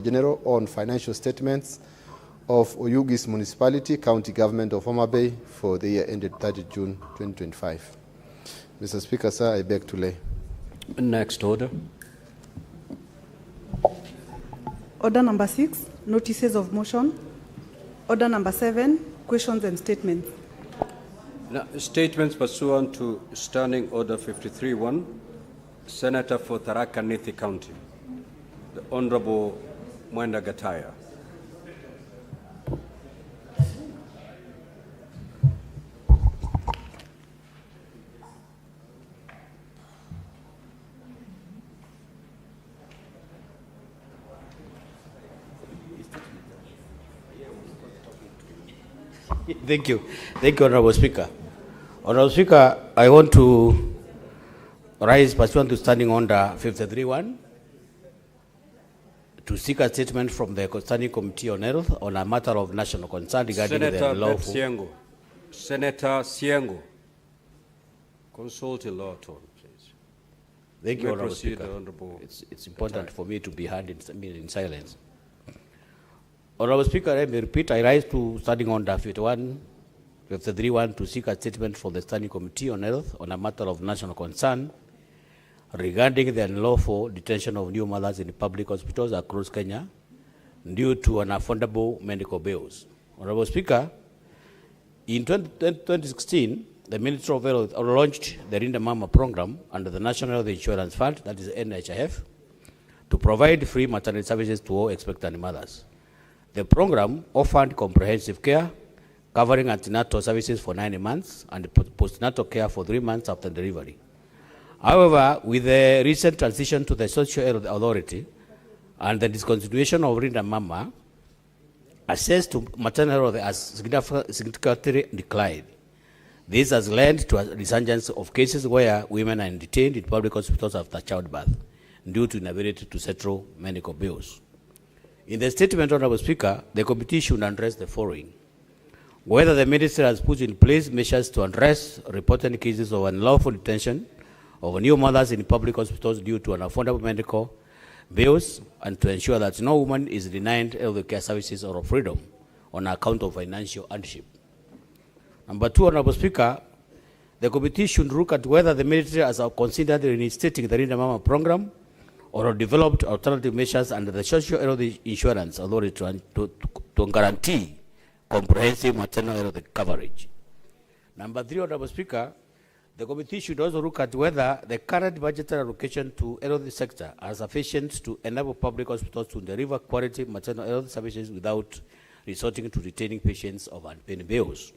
General on financial statements of Oyugis Municipality, County Government of Homa Bay for the year ended 30 June 2025. Mr. Speaker, sir, I beg to lay. Next order. Order number 6, notices of motion. Order number 7, questions and statements. Now, statements pursuant to Standing Order 53-1, Senator for Tharaka Nithi County, the Honorable Mwenda Gataya. Thank you, Honorable Speaker. Honorable Speaker, I want to rise pursuant to Standing Order 53-1 to seek a statement from the Standing Committee on Health on a matter of national concern regarding the lawful. Senator Siengo, consult a law attorney, please. Thank you, Honorable Speaker. It's important for me to be heard in silence. Honorable Speaker, let me repeat, I rise to Standing Order 53-1 to seek a statement from the Standing Committee on Health on a matter of national concern regarding the unlawful detention of new mothers in public hospitals across Kenya due to unaffordable medical bills. Honorable Speaker, in 2016, the Ministry of Health launched the Linda Mama program under the National Health Insurance Fund, that is NHIF, to provide free maternity services to all expectant mothers. The program offered comprehensive care, covering antenatal services for 9 months and postnatal care for 3 months after delivery. However, with the recent transition to the Social Health Authority and the discontinuation of Linda Mama, access to maternal health has significantly declined. This has led to a resurgence of cases where women are detained in public hospitals after childbirth due to inability to settle medical bills. In the statement, Honorable Speaker, the committee should address the following: whether the ministry has put in place measures to address reported cases of unlawful detention of new mothers in public hospitals due to unaffordable medical bills, and to ensure that no woman is denied health care services or freedom on account of financial hardship. Number 2, Honorable Speaker, the committee should look at whether the military has considered reinstating the Linda Mama program or developed alternative measures under the Social Health Insurance Authority to guarantee comprehensive maternal health coverage. Number 3, Honorable Speaker, the committee should also look at whether the current budgetary allocation to health sector are sufficient to enable public hospitals to deliver quality maternal health services without resorting to retaining patients of unpaid bills.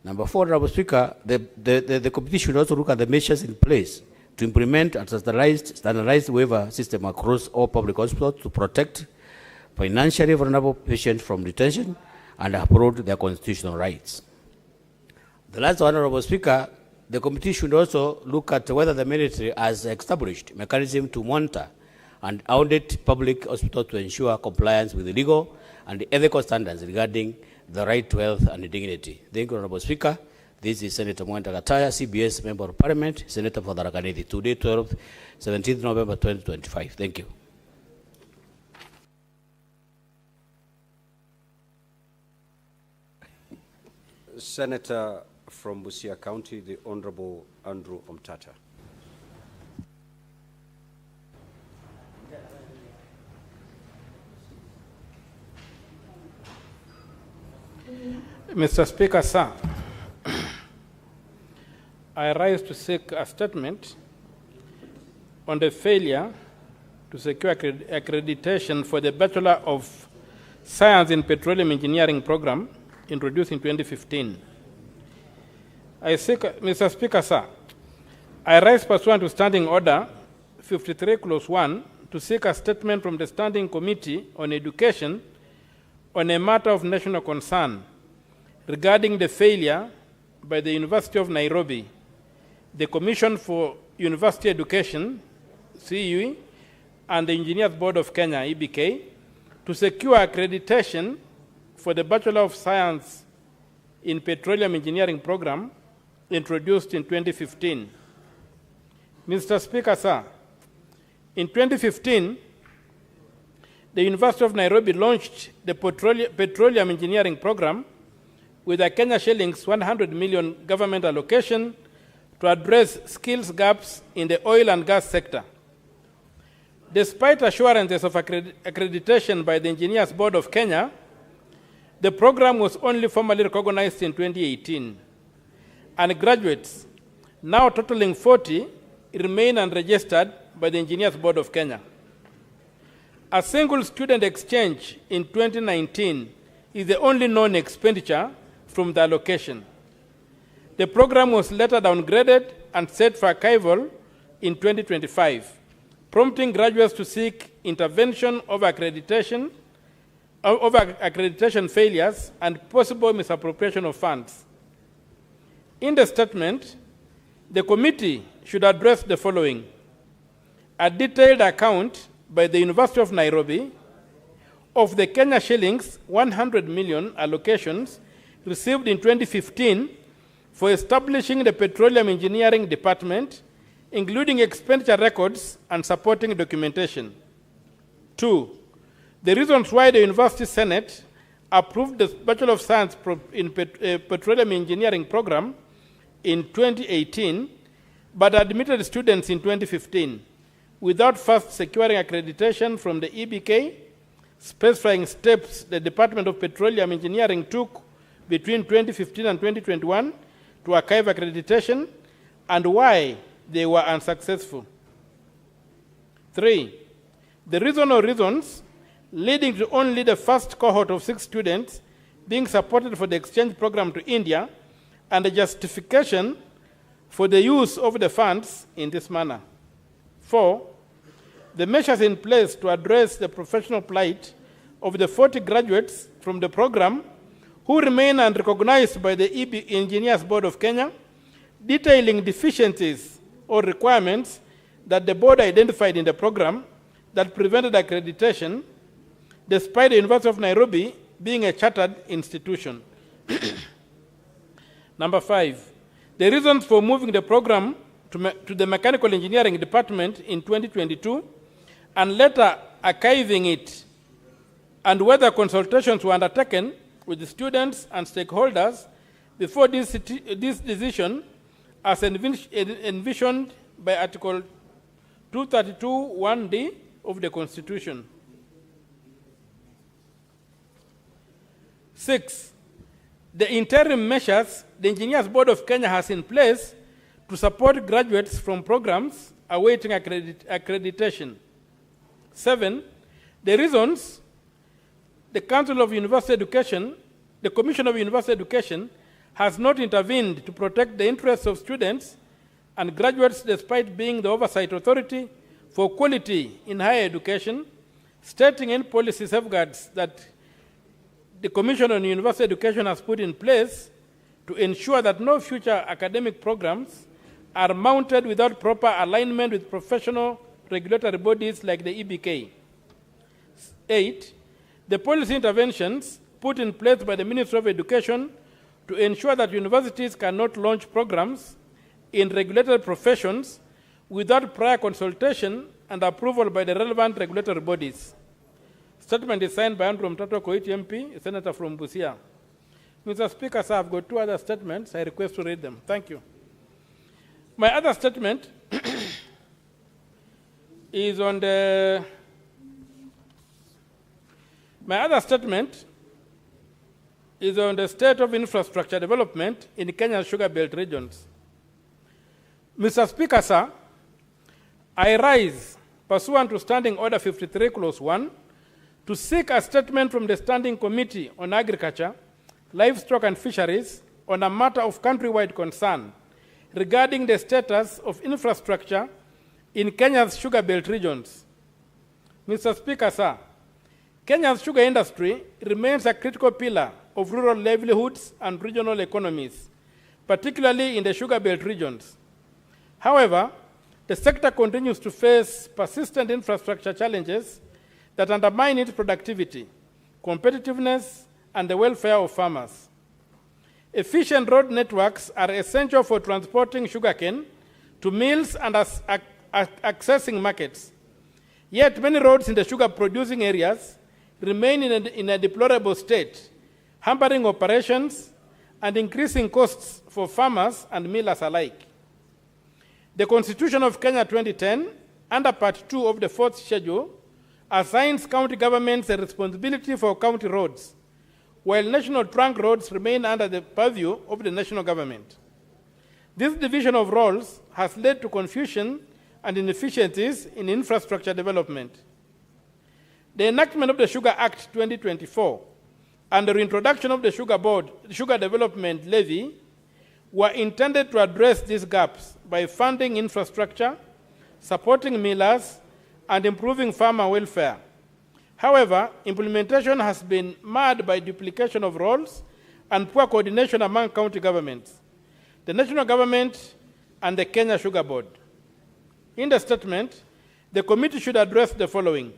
Number 4, Honorable Speaker, the committee should also look at the measures in place to implement a standardized waiver system across all public hospitals to protect financially vulnerable patients from detention and uphold their constitutional rights. The last, Honorable Speaker, the committee should also look at whether the military has established mechanism to monitor and audit public hospitals to ensure compliance with the legal and ethical standards regarding the right to health and dignity. Thank you, Honorable Speaker. This is Senator Mwenda Gataya, CBS Member of Parliament, Senator for Tharaka Nithi. Today, 17th November 2025. Thank you. Senator from Busia County, the Honorable Andrew Omtata. Mr. Speaker, sir, I rise to seek a statement on the failure to secure accreditation for the Bachelor of Science in Petroleum Engineering program introduced in 2015. Mr. Speaker, sir, I rise pursuant to Standing Order 53 Clause 1 to seek a statement from the Standing Committee on Education on a matter of national concern regarding the failure by the University of Nairobi, the Commission for University Education, CUE, and the Engineers Board of Kenya, EBK, to secure accreditation for the Bachelor of Science in Petroleum Engineering program introduced in 2015. Mr. Speaker, sir, in 2015, the University of Nairobi launched the petroleum engineering program with a Kenya shillings 100 million government allocation to address skills gaps in the oil and gas sector. Despite assurances of accreditation by the Engineers Board of Kenya, the program was only formally recognized in 2018, and graduates, now totaling 40, remain unregistered by the Engineers Board of Kenya. A single student exchange in 2019 is the only known expenditure from the allocation. The program was later downgraded and set for archival in 2025, prompting graduates to seek intervention over accreditation failures and possible misappropriation of funds. In the statement, the committee should address the following: a detailed account by the University of Nairobi of the Kenya shillings 100 million allocations received in 2015 for establishing the Petroleum Engineering Department, including expenditure records and supporting documentation. 2, the reasons why the University Senate approved the Bachelor of Science in Petroleum Engineering program in 2018, but admitted students in 2015 without first securing accreditation from the EBK, specifying steps the Department of Petroleum Engineering took between 2015 and 2021 to archive accreditation, and why they were unsuccessful. 3, the reason or reasons leading to only the first cohort of 6 students being supported for the exchange program to India, and the justification for the use of the funds in this manner. 4, the measures in place to address the professional plight of the 40 graduates from the program who remain unrecognized by the Engineers Board of Kenya, detailing deficiencies or requirements that the board identified in the program that prevented accreditation, despite the University of Nairobi being a chartered institution. Number 5, the reasons for moving the program to the Mechanical Engineering Department in 2022 and later archiving it, and whether consultations were undertaken with the students and stakeholders before this decision as envisioned by Article 232(1)(d) of the Constitution. 6, the interim measures the Engineers Board of Kenya has in place to support graduates from programs awaiting accreditation. 7, the reasons the Council of University Education, the Commission of University Education, has not intervened to protect the interests of students and graduates despite being the oversight authority for quality in higher education, stating in policy safeguards that the Commission on University Education has put in place to ensure that no future academic programs are mounted without proper alignment with professional regulatory bodies like the EBK. 8, the policy interventions put in place by the Ministry of Education to ensure that universities cannot launch programs in regulated professions without prior consultation and approval by the relevant regulatory bodies. Statement is signed by Andrew Mtato Koiti MP, a senator from Busia. Mr. Speaker, sir, I've got 2 other statements. I request to read them. Thank you. My other statement is on the state of infrastructure development in Kenya's sugar belt regions. Mr. Speaker, sir, I rise pursuant to Standing Order 53, Clause 1, to seek a statement from the Standing Committee on Agriculture, Livestock and Fisheries on a matter of countrywide concern regarding the status of infrastructure in Kenya's sugar belt regions. Mr. Speaker, sir, Kenya's sugar industry remains a critical pillar of rural livelihoods and regional economies, particularly in the sugar belt regions. However, the sector continues to face persistent infrastructure challenges that undermine its productivity, competitiveness, and the welfare of farmers. Efficient road networks are essential for transporting sugarcane to mills and accessing markets. Yet many roads in the sugar-producing areas remain in a deplorable state, hampering operations and increasing costs for farmers and millers alike. The Constitution of Kenya 2010, under Part 2 of the 4th Schedule, assigns county governments a responsibility for county roads, while national trunk roads remain under the purview of the national government. This division of roles has led to confusion and inefficiencies in infrastructure development. The enactment of the Sugar Act 2024 and the reintroduction of the Sugar Development Levy were intended to address these gaps by funding infrastructure, supporting millers, and improving farmer welfare. However, implementation has been marred by duplication of roles and poor coordination among county governments, the national government, and the Kenya Sugar Board. In the statement, the committee should address the following.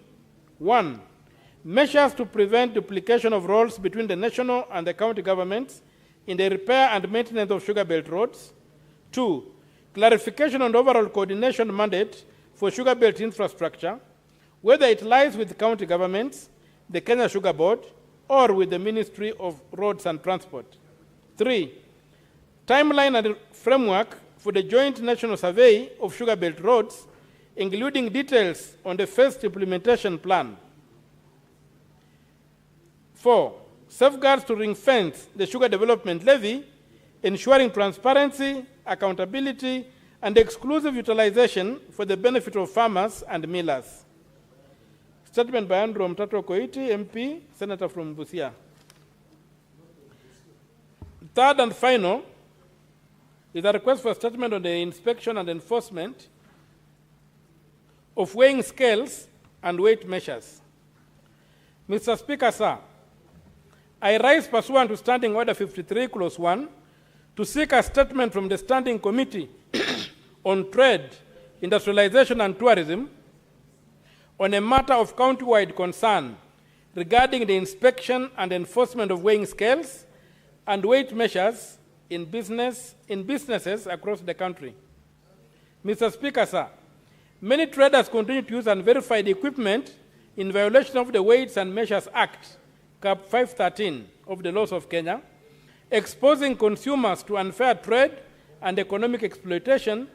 1. Measures to prevent duplication of roles between the national and the county governments in the repair and maintenance of sugar belt roads. 2. Clarification on overall coordination mandate for sugar belt infrastructure, whether it lies with county governments, the Kenya Sugar Board, or with the Ministry of Roads and Transport. 3. Timeline and framework for the joint national survey of sugar belt roads, including details on the first implementation plan. 4. Safeguards to ring-fence the Sugar Development Levy, ensuring transparency, accountability, and exclusive utilization for the benefit of farmers and millers. Statement by Andrew Mtato Koiti, MP, Senator from Busia. Third and final is a request for a statement on the inspection and enforcement of weighing scales and weight measures. Mr. Speaker, sir, I rise pursuant to Standing Order 53, Clause 1, to seek a statement from the Standing Committee on Trade, Industrialization and Tourism on a matter of county-wide concern regarding the inspection and enforcement of weighing scales and weight measures in businesses across the country. Mr. Speaker, sir, many traders continue to use unverified equipment in violation of the Weights and Measures Act, Cap 513 of the laws of Kenya, exposing consumers to unfair trade and economic exploitation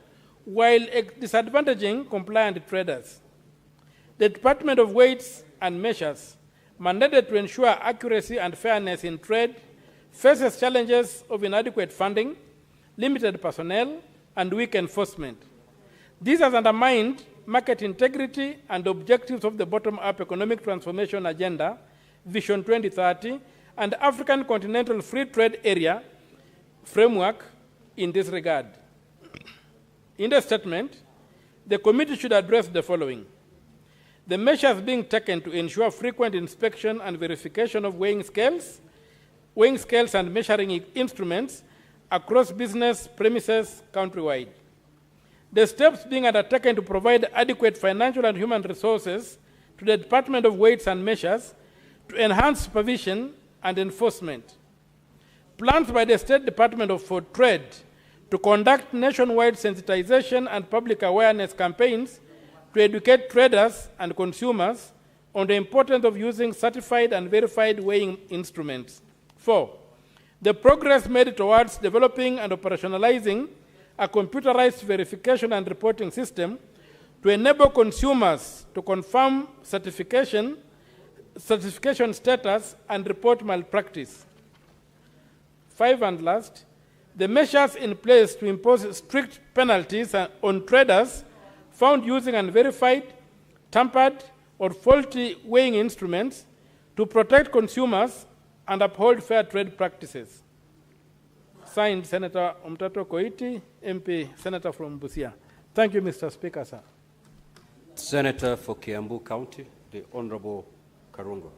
while disadvantaging compliant traders. The Department of Weights and Measures, mandated to ensure accuracy and fairness in trade, faces challenges of inadequate funding, limited personnel, and weak enforcement. This has undermined market integrity and objectives of the bottom-up economic transformation agenda, Vision 2030, and African Continental Free Trade Area framework in this regard. In the statement, the committee should address the following. The measures being taken to ensure frequent inspection and verification of weighing scales and measuring instruments across business premises countrywide. The steps being undertaken to provide adequate financial and human resources to the Department of Weights and Measures to enhance supervision and enforcement. Plans by the State Department for Trade to conduct nationwide sensitization and public awareness campaigns to educate traders and consumers on the importance of using certified and verified weighing instruments. 4. The progress made towards developing and operationalizing a computerized verification and reporting system to enable consumers to confirm certification status and report malpractice. 5 and last, the measures in place to impose strict penalties on traders found using unverified, tampered, or faulty weighing instruments to protect consumers and uphold fair trade practices. Signed, Senator Mtato Koiti, MP, Senator from Busia. Thank you, Mr. Speaker, sir. Senator for Kiambu County, the Honorable Karungo.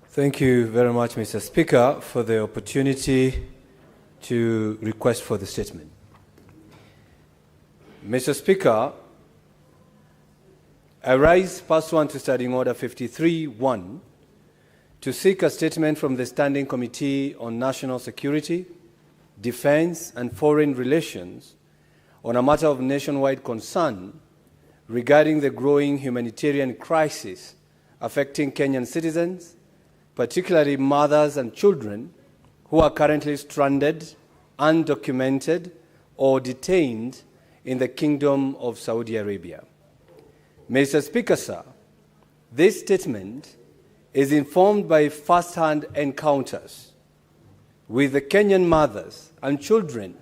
Thank you very much, Mr. Speaker, for the opportunity to request for the statement. Mr. Speaker, I rise pursuant to Standing Order 53-1 to seek a statement from the Standing Committee on National Security, Defense and Foreign Relations on a matter of nationwide concern regarding the growing humanitarian crisis affecting Kenyan citizens, particularly mothers and children who are currently stranded, undocumented, or detained in the Kingdom of Saudi Arabia. Mr. Speaker, sir, this statement is informed by first-hand encounters with the Kenyan mothers and children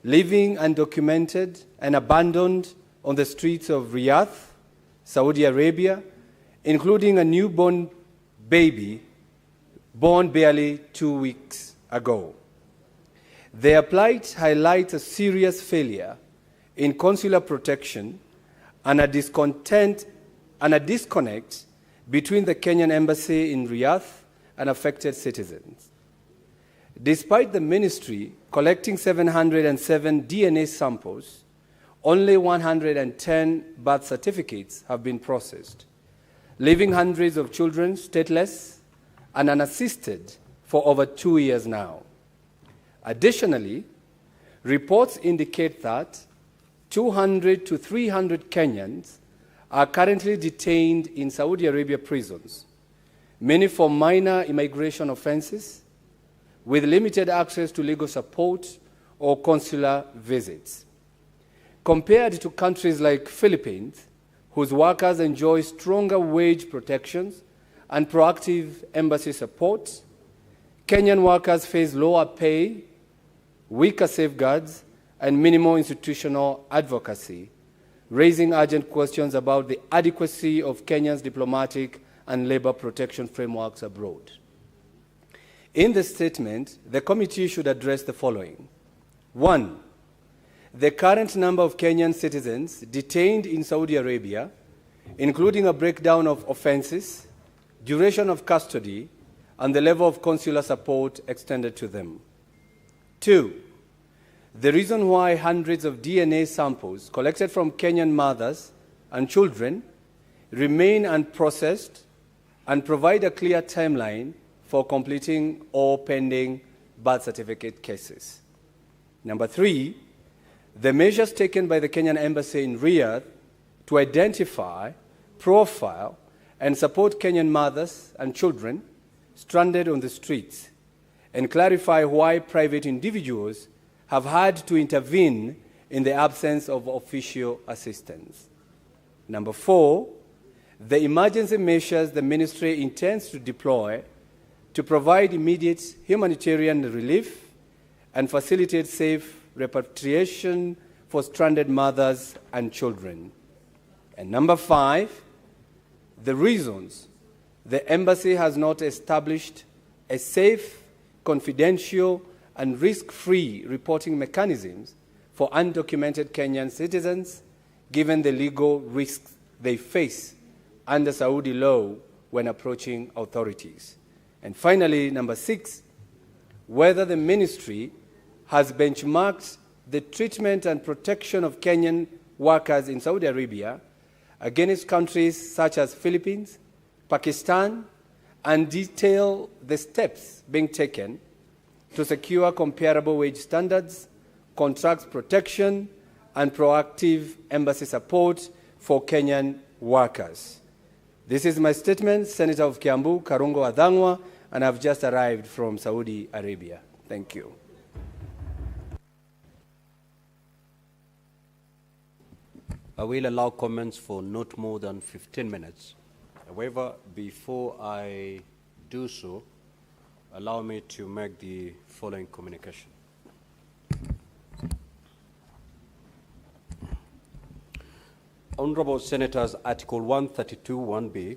living undocumented and abandoned on the streets of Riyadh, Saudi Arabia, including a newborn baby born barely 2 weeks ago. Their plight highlights a serious failure in consular protection and a disconnect between the Kenyan embassy in Riyadh and affected citizens. Despite the ministry collecting 707 DNA samples, only 110 birth certificates have been processed, leaving hundreds of children stateless and unassisted for over 2 years now. Additionally, reports indicate that 200 to 300 Kenyans are currently detained in Saudi Arabia prisons, many for minor immigration offenses, with limited access to legal support or consular visits. Compared to countries like Philippines, whose workers enjoy stronger wage protections and proactive embassy support, Kenyan workers face lower pay, weaker safeguards, and minimal institutional advocacy, raising urgent questions about the adequacy of Kenya's diplomatic and labor protection frameworks abroad. In the statement, the committee should address the following. 1. The current number of Kenyan citizens detained in Saudi Arabia, including a breakdown of offenses, duration of custody, and the level of consular support extended to them. 2. The reason why hundreds of DNA samples collected from Kenyan mothers and children remain unprocessed and provide a clear timeline for completing all pending birth certificate cases. Number 3, the measures taken by the Kenyan embassy in Riyadh to identify, profile, and support Kenyan mothers and children stranded on the streets, and clarify why private individuals have had to intervene in the absence of official assistance. Number 4, the emergency measures the ministry intends to deploy to provide immediate humanitarian relief and facilitate safe repatriation for stranded mothers and children. And number 5, the reasons the embassy has not established a safe, confidential, and risk-free reporting mechanisms for undocumented Kenyan citizens, given the legal risks they face under Saudi law when approaching authorities. And finally, number 6, whether the ministry has benchmarked the treatment and protection of Kenyan workers in Saudi Arabia against countries such as Philippines, Pakistan, and detail the steps being taken to secure comparable wage standards, contract protection, and proactive embassy support for Kenyan workers. This is my statement, Senator of Kiambu, Karungo Adhangwa, and I've just arrived from Saudi Arabia. Thank you. I will allow comments for not more than 15 minutes. However, before I do so, allow me to make the following communication. Honorable Senators, Article 132(1)(b)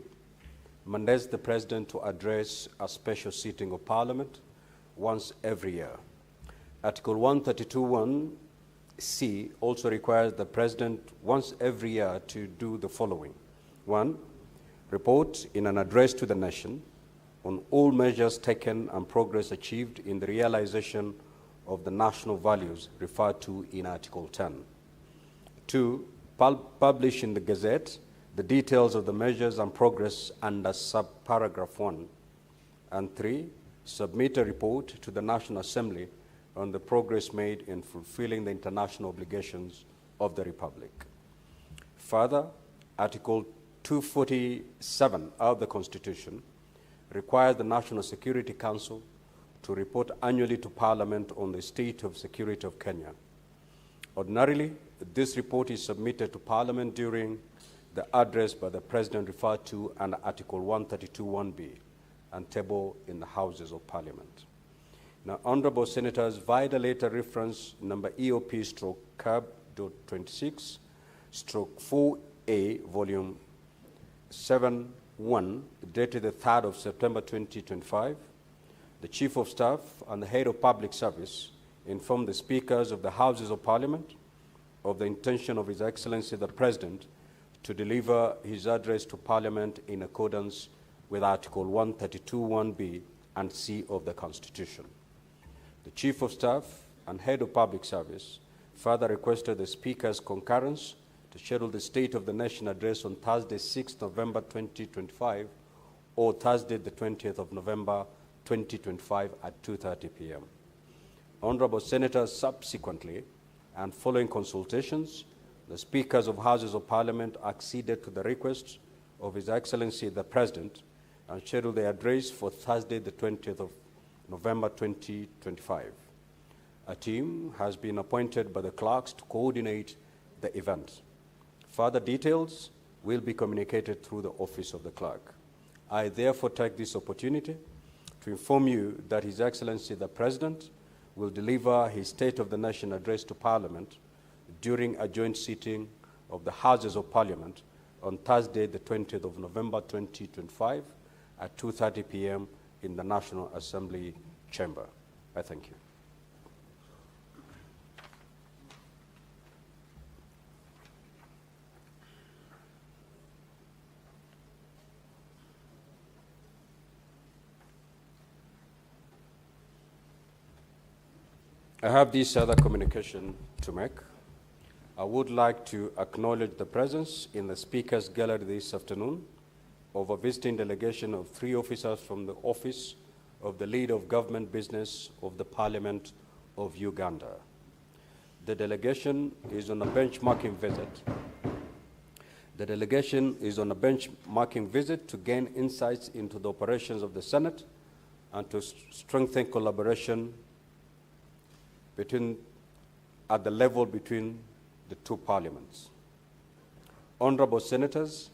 mandates the President to address a special sitting of Parliament once every year. Article 132(1)(c) also requires the President once every year to do the following. 1, report in an address to the nation on all measures taken and progress achieved in the realization of the national values referred to in Article 10. 2, publish in the Gazette the details of the measures and progress under subparagraph 1. And 3, submit a report to the National Assembly on the progress made in fulfilling the international obligations of the Republic. Further, Article 247 of the Constitution requires the National Security Council to report annually to Parliament on the state of security of Kenya. Ordinarily, this report is submitted to Parliament during the address by the President referred to under Article 132(1)(b) and tabled in the Houses of Parliament. Now, Honorable Senators, via the letter reference number EOP/CAB.26/4A, Volume 7-1, dated the 3rd of September 2025, the Chief of Staff and the Head of Public Service informed the Speakers of the Houses of Parliament of the intention of His Excellency the President to deliver his address to Parliament in accordance with Article 132(1)(b) and (c) of the Constitution. The Chief of Staff and Head of Public Service further requested the Speaker's concurrence to schedule the State of the Nation address on Thursday, 6th November 2025, or Thursday, the 20th of November 2025 at 2:30 p.m. Honorable Senators, subsequently, and following consultations, the Speakers of Houses of Parliament acceded to the request of His Excellency the President and scheduled the address for Thursday, the 20th of November 2025. A team has been appointed by the clerks to coordinate the event. Further details will be communicated through the office of the clerk. I therefore take this opportunity to inform you that His Excellency the President will deliver his State of the Nation address to Parliament during a joint sitting of the Houses of Parliament on Thursday, the 20th of November 2025 at 2:30 p.m. in the National Assembly chamber. I thank you. I have this other communication to make. I would like to acknowledge the presence in the Speaker's Gallery this afternoon of a visiting delegation of 3 officers from the Office of the Leader of Government Business of the Parliament of Uganda. The delegation is on a benchmarking visit. The delegation is on a benchmarking visit to gain insights into the operations of the Senate and to strengthen collaboration at the level between the 2 parliaments. Honorable Senators,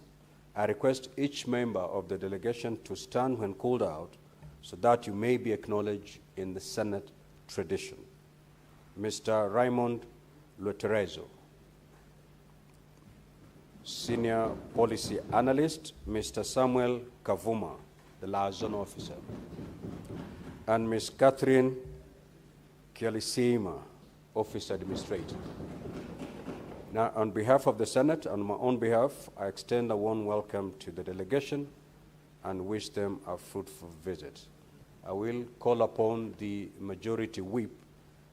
I request each member of the delegation to stand when called out so that you may be acknowledged in the Senate tradition. Mr. Raymond Luterezo, Senior Policy Analyst, Mr. Samuel Kavuma, the liaison officer, and Ms. Catherine Kialisima, Office Administrator. Now, on behalf of the Senate and my own behalf, I extend a warm welcome to the delegation and wish them a fruitful visit. I will call upon the Majority Whip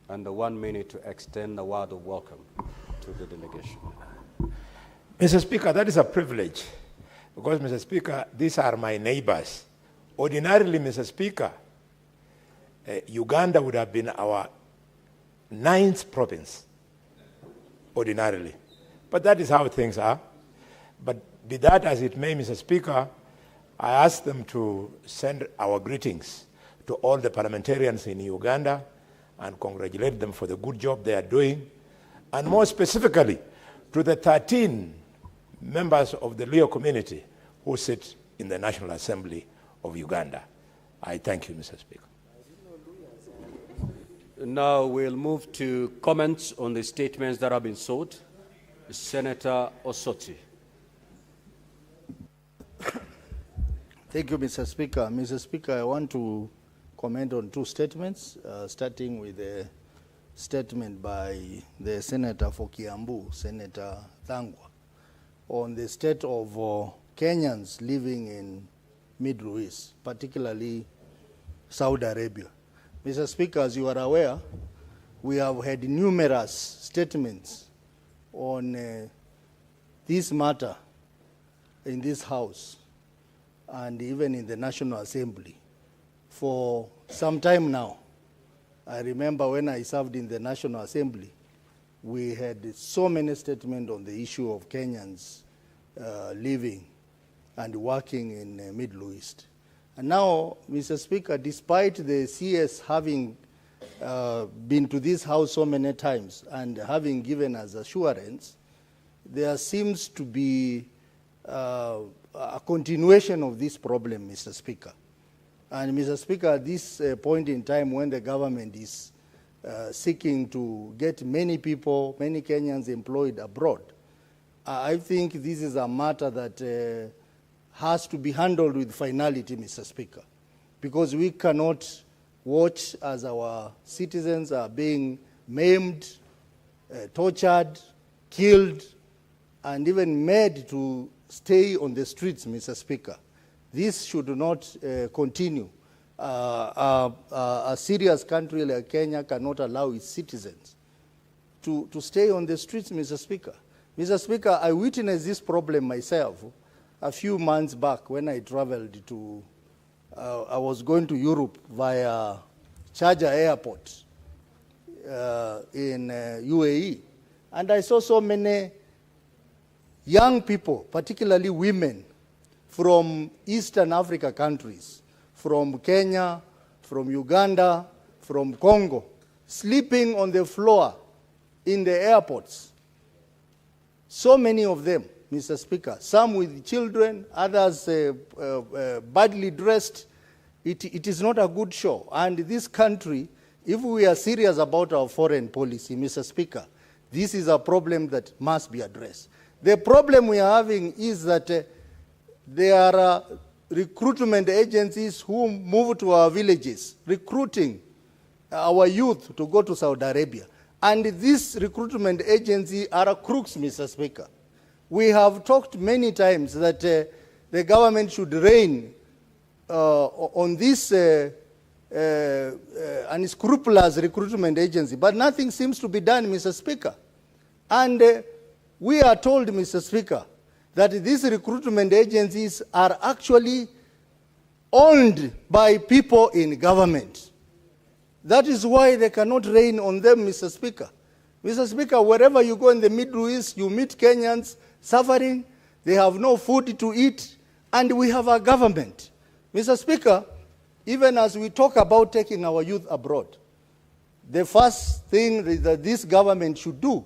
and the 1 minute to extend a word of welcome to the delegation. Mr. Speaker, that is a privilege because, Mr. Speaker, these are my neighbors. Ordinarily, Mr. Speaker, Uganda would have been our 9th province, ordinarily. But that is how things are. But be that as it may, Mr. Speaker, I ask them to send our greetings to all the parliamentarians in Uganda and congratulate them for the good job they are doing, and more specifically to the 13 members of the Leo community who sit in the National Assembly of Uganda. I thank you, Mr. Speaker. Now we'll move to comments on the statements that have been sought. Senator Osoti. Thank you, Mr. Speaker. Mr. Speaker, I want to comment on 2 statements, starting with a statement by the Senator for Kiambu, Senator Thangwa, on the state of Kenyans living in Middle East, particularly Saudi Arabia. Mr. Speaker, as you are aware, we have had numerous statements on this matter in this House and even in the National Assembly for some time now. I remember when I served in the National Assembly, we had so many statements on the issue of Kenyans living and working in the Middle East. And now, Mr. Speaker, despite the CS having been to this House so many times and having given us assurance, there seems to be a continuation of this problem, Mr. Speaker. And Mr. Speaker, at this point in time when the government is seeking to get many people, many Kenyans employed abroad, I think this is a matter that has to be handled with finality, Mr. Speaker, because we cannot watch as our citizens are being maimed, tortured, killed, and even made to stay on the streets, Mr. Speaker. This should not continue. A serious country like Kenya cannot allow its citizens to stay on the streets, Mr. Speaker. Mr. Speaker, I witnessed this problem myself a few months back when I traveled to, I was going to Europe via Sharjah Airport in UAE. And I saw so many young people, particularly women, from Eastern Africa countries, from Kenya, from Uganda, from Congo, sleeping on the floor in the airports. So many of them, Mr. Speaker, some with children, others badly dressed. It is not a good show. And this country, if we are serious about our foreign policy, Mr. Speaker, this is a problem that must be addressed. The problem we are having is that there are recruitment agencies who move to our villages, recruiting our youth to go to Saudi Arabia. And these recruitment agencies are crooks, Mr. Speaker. We have talked many times that the government should rein on this unscrupulous recruitment agency, but nothing seems to be done, Mr. Speaker. And we are told, Mr. Speaker, that these recruitment agencies are actually owned by people in government. That is why they cannot rein on them, Mr. Speaker. Mr. Speaker, wherever you go in the Middle East, you meet Kenyans suffering, they have no food to eat, and we have a government. Mr. Speaker, even as we talk about taking our youth abroad, the first thing that this government should do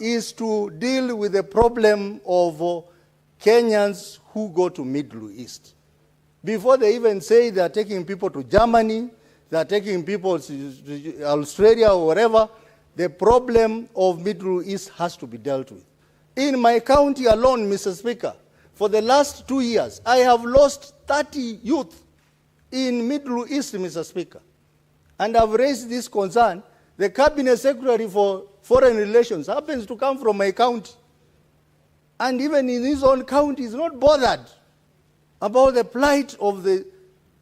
is to deal with the problem of Kenyans who go to Middle East. Before they even say they are taking people to Germany, they are taking people to Australia or wherever, the problem of Middle East has to be dealt with. In my county alone, Mr. Speaker, for the last 2 years, I have lost 30 youth in Middle East, Mr. Speaker. And I've raised this concern. The Cabinet Secretary for Foreign Relations happens to come from my county. And even in his own county, he's not bothered about the plight of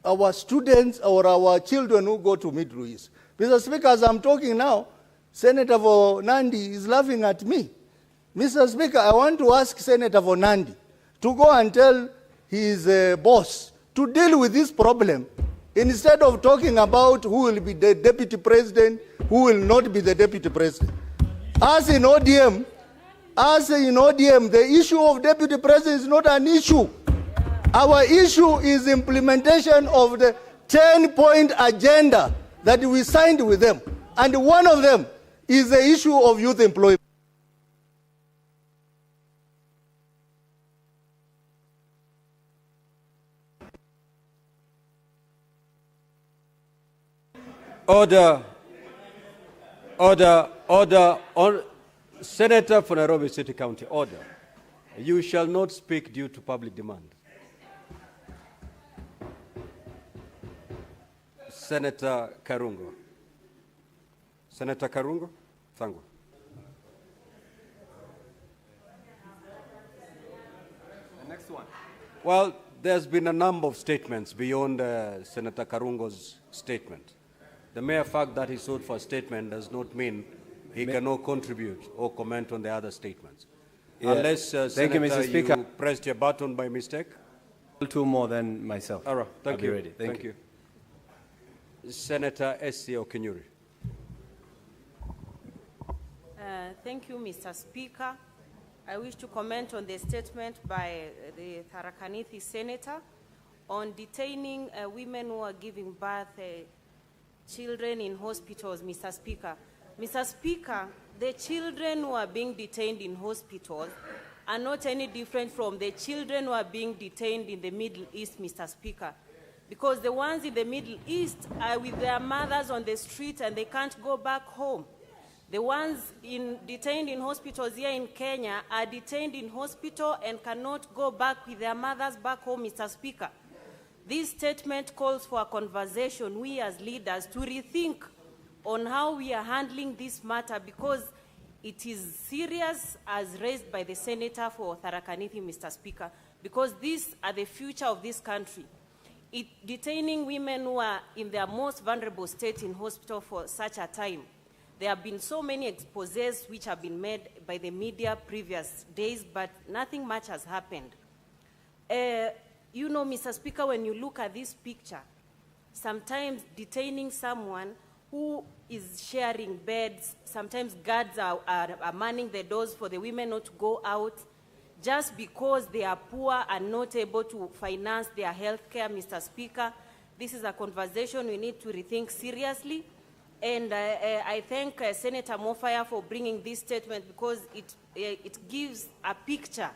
our students or our children who go to Middle East. Mr. Speaker, as I'm talking now, Senator Nandi is laughing at me. Mr. Speaker, I want to ask Senator Nandi to go and tell his boss to deal with this problem instead of talking about who will be the deputy president, who will not be the deputy president. As in ODM, the issue of deputy president is not an issue. Our issue is implementation of the 10-point agenda that we signed with them. And one of them is the issue of youth employment. Order. Senator for Nairobi City County, order. You shall not speak due to public demand. Senator Karungo. Senator Karungo, thank you. The next one. Well, there's been a number of statements beyond Senator Karungo's statement. The mere fact that he sought for a statement does not mean he cannot contribute or comment on the other statements. Yeah. Unless, Senator, Mr. Speaker, you pressed your button by mistake? Two more than myself. All right, thank you. Ready. Thank you. Senator S.C. Okinyuri. Thank you, Mr. Speaker. I wish to comment on the statement by the Tharaka Nithi Senator on detaining women who are giving birth children in hospitals, Mr. Speaker. Mr. Speaker, the children who are being detained in hospitals are not any different from the children who are being detained in the Middle East, Mr. Speaker. Because the ones in the Middle East are with their mothers on the street and they can't go back home. The ones detained in hospitals here in Kenya are detained in hospital and cannot go back with their mothers back home, Mr. Speaker. This statement calls for a conversation, we as leaders, to rethink on how we are handling this matter, because it is serious, as raised by the Senator for Tharaka Nithi, Mr. Speaker, because these are the future of this country. Detaining women who are in their most vulnerable state in hospital for such a time. There have been so many exposés which have been made by the media previous days, but nothing much has happened. You know, Mr. Speaker, when you look at this picture, sometimes detaining someone who is sharing beds, sometimes guards are manning the doors for the women not to go out, just because they are poor and not able to finance their health care, Mr. Speaker. This is a conversation we need to rethink seriously. And I thank Senator Mofaya for bringing this statement, because it gives a picture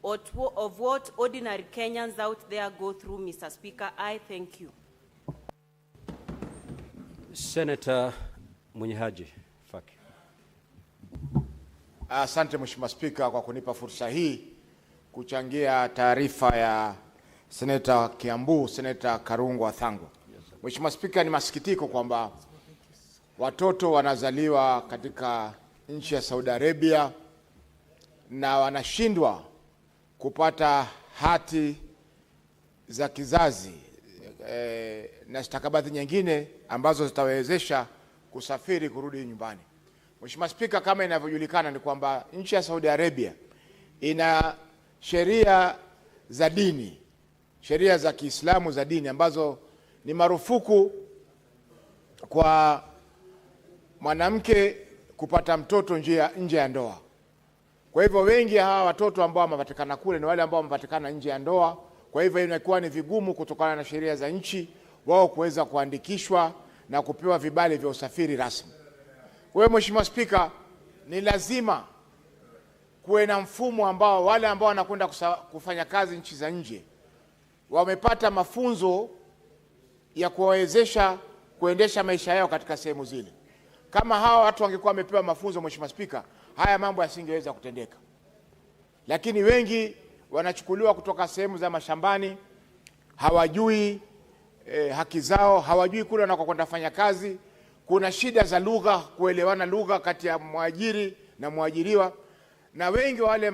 of what ordinary Kenyans out there go through, Mr. Speaker. I thank you. Senator Munyihaji Faki. Asante Mheshimiwa Spika kwa kunipa fursa hii kuchangia taarifa ya Senator Kiambu, Senator Karungu Athango. Mheshimiwa Spika, ni masikitiko kwamba watoto wanazaliwa katika nchi ya Saudi Arabia na wanashindwa kupata hati za kizazi na stakabadhi nyingine ambazo zitawezesha kusafiri kurudi nyumbani. Mheshimiwa Spika, kama inavyojulikana ni kwamba nchi ya Saudi Arabia ina sheria za dini, sheria za Kiislamu za dini ambazo ni marufuku kwa mwanamke kupata mtoto nje ya ndoa. Kwa hivyo wengi hawa watoto ambao wamepatikana kule ni wale ambao wamepatikana nje ya ndoa. Kwa hivyo inakuwa ni vigumu kutokana na sheria za nchi wao kuweza kuandikishwa na kupewa vibali vya usafiri rasmi. Kwa hiyo Mheshimiwa Spika, ni lazima kuwe na mfumo ambao wale ambao wanakwenda kufanya kazi nchi za nje wamepata mafunzo ya kuwawezesha kuendesha maisha yao katika sehemu zile. Kama hawa watu wangekuwa wamepewa mafunzo, Mheshimiwa Spika, haya mambo yasingeweza kutendeka. Lakini wengi wanachukuliwa kutoka sehemu za mashambani, hawajui haki zao, hawajui kule wanakokwenda kufanya kazi. Kuna shida za lugha, kuelewana lugha kati ya mwajiri na mwajiriwa, na wengi wale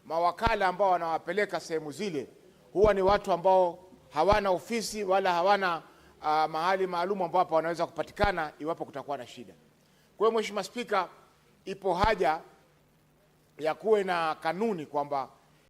mawakala ambao wanawapeleka sehemu zile huwa ni watu ambao hawana ofisi wala hawana mahali maalum ambapo wanaweza kupatikana iwapo kutakuwa na shida. Kwa hiyo Mheshimiwa Spika, ipo haja ya kuwe na kanuni kwamba